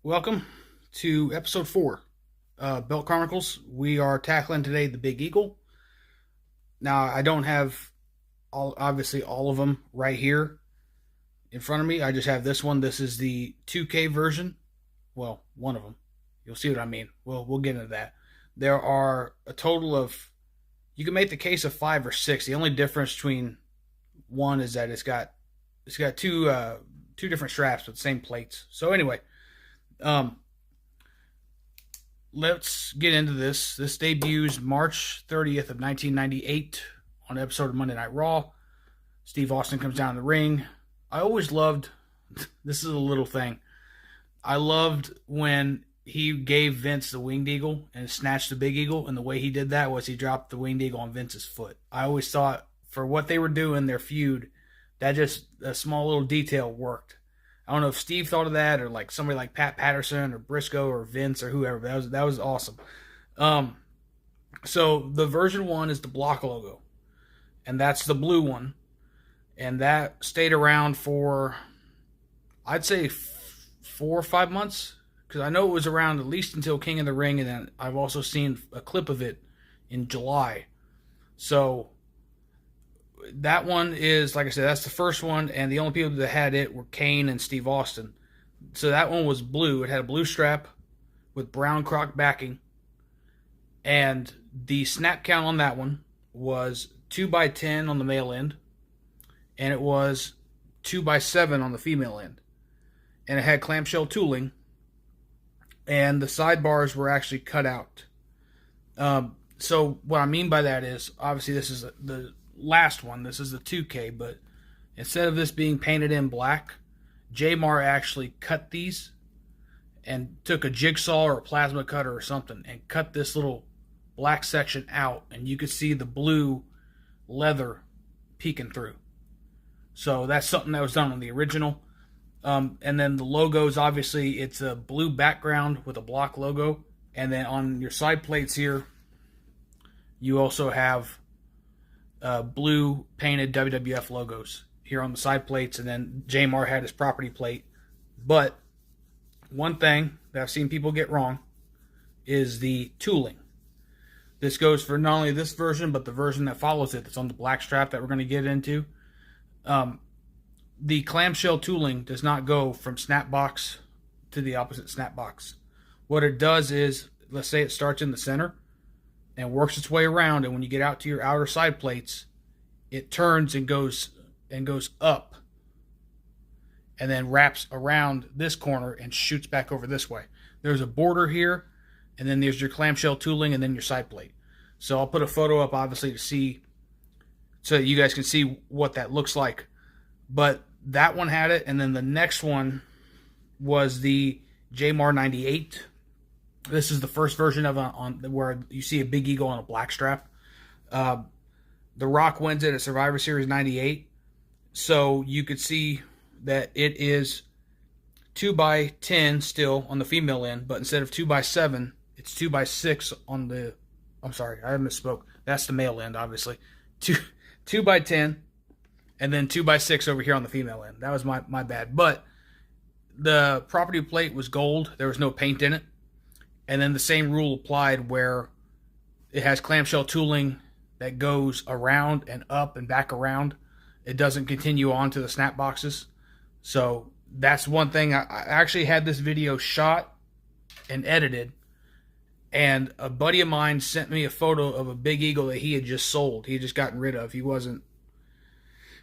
Welcome to episode 4, Belt Chronicles. We are tackling today the Big Eagle. Now, I don't have obviously all of them right here in front of me. I just have this one. This is the 2K version. Well, one of them. You'll see what I mean. We'll get into that. There are a total of, you can make the case of 5 or 6. The only difference between one is that it's got two different straps with the same plates. So anyway, um, let's get into this. This debuts March 30th of 1998 on an episode of Monday Night Raw. Steve Austin comes down the ring. I always loved, this is a little thing, I loved when he gave Vince the Winged Eagle and snatched the Big Eagle, and the way he did that was he dropped the Winged Eagle on Vince's foot. I always thought for what they were doing, their feud, that just a small little detail worked. I don't know if Steve thought of that or like somebody like Pat Patterson or Briscoe or Vince or whoever. That was awesome. So the version 1 is the block logo, and that's the blue one, and that stayed around for, I'd say, 4 or 5 months, because I know it was around at least until King of the Ring, and then I've also seen a clip of it in July. So that one is, like I said, that's the first one, and the only people that had it were Kane and Steve Austin. So that one was blue. It had a blue strap with brown croc backing, and the snap count on that one was 2x10 on the male end, and it was 2x7 on the female end. And it had clamshell tooling, and the sidebars were actually cut out. So what I mean by that is, obviously this is the last one. This is the 2K, but instead of this being painted in black, J-Mar actually cut these and took a jigsaw or a plasma cutter or something and cut this little black section out, and you could see the blue leather peeking through. So that's something that was done on the original. And then the logos, obviously, it's a blue background with a block logo. And then on your side plates here, you also have blue painted WWF logos here on the side plates. And then J-Mar had his property plate. But one thing that I've seen people get wrong is the tooling. This goes for not only this version, but the version that follows it that's on the black strap that we're going to get into. The clamshell tooling does not go from snap box to the opposite snap box. What it does is, let's say it starts in the center and works its way around, and when you get out to your outer side plates, it turns and goes up and then wraps around this corner and shoots back over this way. There's a border here, and then there's your clamshell tooling and then your side plate. So I'll put a photo up, obviously, to see, so that you guys can see what that looks like. But that one had it, and then the next one was the J-Mar 98. This is the first version of it, on where you see a Big Eagle on a black strap. The Rock wins it at Survivor Series 98. So you could see that it is 2x10 still on the female end, but instead of 2x7, it's 2x6 on the, I'm sorry, I misspoke. That's the male end, obviously. 2x10. And then 2x6 over here on the female end. That was my bad. But the property plate was gold. There was no paint in it. And then the same rule applied where it has clamshell tooling that goes around and up and back around. It doesn't continue on to the snap boxes. So that's one thing. I actually had this video shot and edited. And a buddy of mine sent me a photo of a Big Eagle that he had just sold. He had just gotten rid of. He wasn't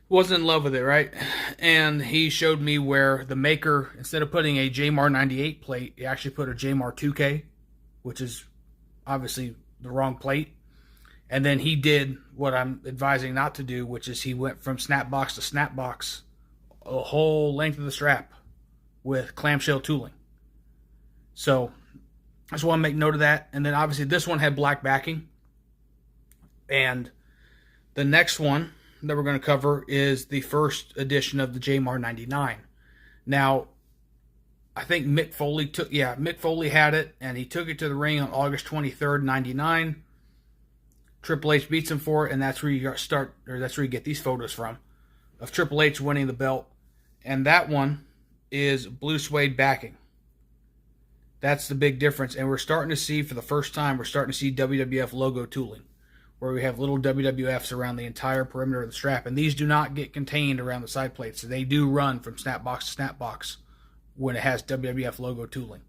in love with it, right? And he showed me where the maker, instead of putting a J-Mar 98 plate, he actually put a J-Mar 2K, which is obviously the wrong plate. And then he did what I'm advising not to do, which is he went from snap box to snap box a whole length of the strap with clamshell tooling. So I just want to make note of that. And then obviously this one had black backing. And the next one that we're going to cover is the first edition of the J-Mar 99. Now, I think Mick Foley had it, and he took it to the ring on August 23rd, 99. Triple H beats him for it, and that's where that's where you get these photos from, of Triple H winning the belt. And that one is blue suede backing. That's the big difference. And we're starting to see, for the first time, we're starting to see WWF logo tooling, where we have little WWFs around the entire perimeter of the strap. And these do not get contained around the side plates. So they do run from snap box to snap box when it has WWF logo tooling.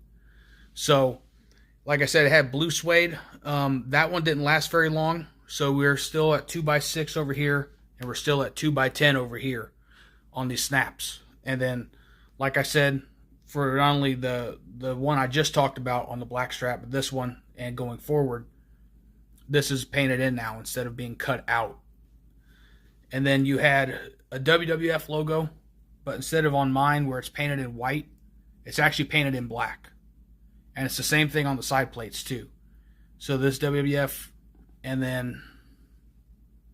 So, like I said, it had blue suede. That one didn't last very long. So we're still at 2x6 over here, and we're still at 2x10 over here on these snaps. And then, like I said, for not only the one I just talked about on the black strap, but this one and going forward, this is painted in now instead of being cut out. And then you had a WWF logo, but instead of on mine where it's painted in white, it's actually painted in black. And it's the same thing on the side plates too. So this WWF, and then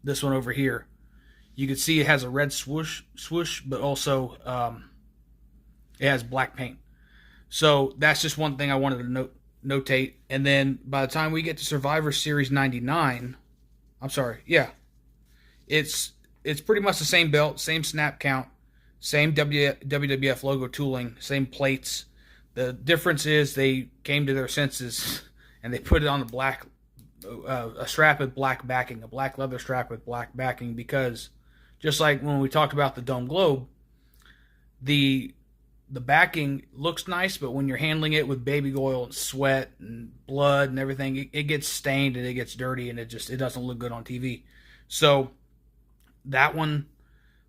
this one over here, you can see it has a red swoosh, but also it has black paint. So that's just one thing I wanted to notate. And then by the time we get to Survivor Series 99, it's pretty much the same belt, same snap count, same WWF logo tooling, same plates. The difference is they came to their senses and they put it on the black, a strap with black backing, a black leather strap with black backing, because just like when we talked about the Dome Globe, the backing looks nice, but when you're handling it with baby oil and sweat and blood and everything, it gets stained and it gets dirty, and it doesn't look good on TV. So that one,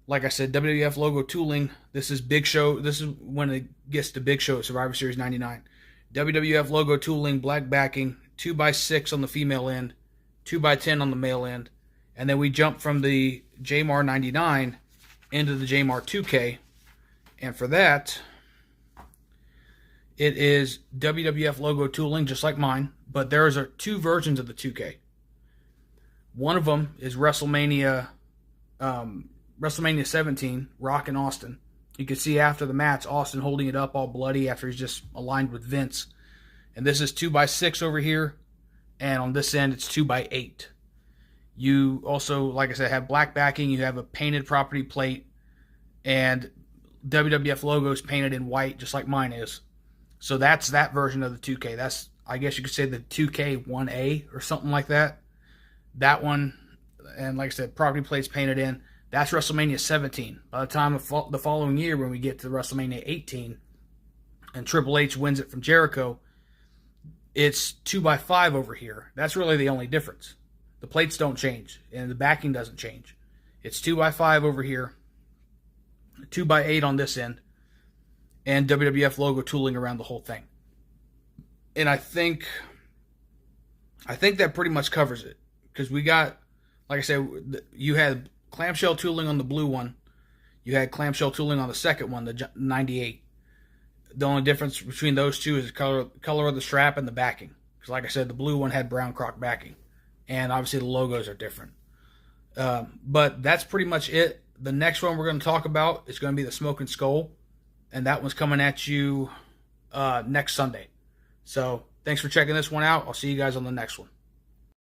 like I said, WWF logo tooling. This is Big Show. This is when it gets to Big Show, Survivor Series 99. WWF logo tooling, black backing, 2x6 on the female end, 2x10 on the male end. And then we jump from the JMAR 99 into the JMAR 2K. And for that, it is WWF logo tooling, just like mine. But there are two versions of the 2K. One of them is WrestleMania 17, Rock and Austin. You can see after the match, Austin holding it up all bloody after he's just aligned with Vince. And this is 2x6 over here. And on this end, it's 2x8. You also, like I said, have black backing. You have a painted property plate. And WWF logos painted in white, just like mine is. So that's that version of the 2K. That's, I guess you could say, the 2K 1A or something like that. That one, and like I said, property plates painted in. That's WrestleMania 17. By the time of the following year, when we get to WrestleMania 18, and Triple H wins it from Jericho, it's 2x5 over here. That's really the only difference. The plates don't change, and the backing doesn't change. It's 2x5 over here, 2x8 on this end, and WWF logo tooling around the whole thing. And I think that pretty much covers it, because we got, like I said, you had clamshell tooling on the blue one. You had clamshell tooling on the second one, the 98. The only difference between those two is the color of the strap and the backing. Because like I said, the blue one had brown croc backing. And obviously the logos are different. But that's pretty much it. The next one we're going to talk about is going to be the Smoking Skull. And that one's coming at you next Sunday. So thanks for checking this one out. I'll see you guys on the next one.